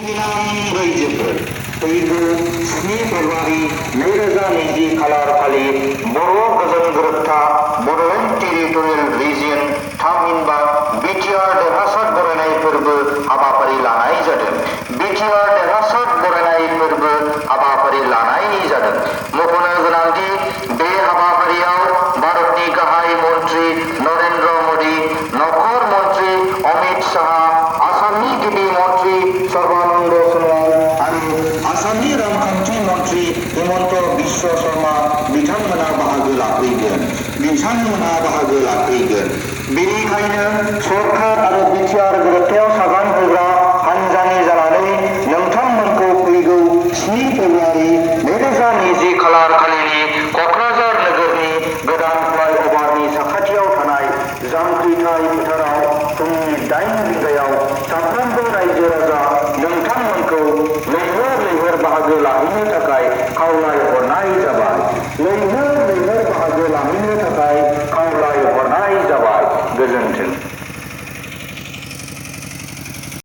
गोनां रायजोफोर फैगौ 7 फेब्रुवारि 2020 खालारखालि बर' गोजोन गोरोबथा बड'लेण्ड टेरिटरियेल रिजियन थामहिनबा बिटिआर देरहासार बरायनाय फोरबो हाबाफारि लानाय जादों। बिटिआर देरहासार बरायनाय फोरबो हाबाफारि लानाय जादों। मख'नो गोनांदि बे हाबाफारियाव भारतनि गाहाय मन्त्रि नरेन्द्र मदि, नखर मन्त्रि अमित शाह, आसामनि गिबि मन्त्रि सर्बानन्द सोनोवाल आरो आसामनि रांखान्थि मन्त्रि हिमन्त बिश्व शर्मा बिथांमोना बाहागो लाफैगोन। बेनिखायनो सरकार आरो बिटिआर गोरोबथायाव सागान होग्रा हान्जानि जानानै नोंथांमोनखौ फैगौ 7 फेब्रुवारि 2020 खालारखालिनि क'क्राझार नोगोरनि गोदान फ्लाइअभारनि साखाथियाव थानाय जांख्रिथाय फोथाराव फुंनि 8 रिंगायाव साफ्रोमबो रायजो राजा नोंथांमोनखौ लैहोर बाहागो लाहैनो थाखाय खावलायहरनाय जाबाय। गोजोन्थों।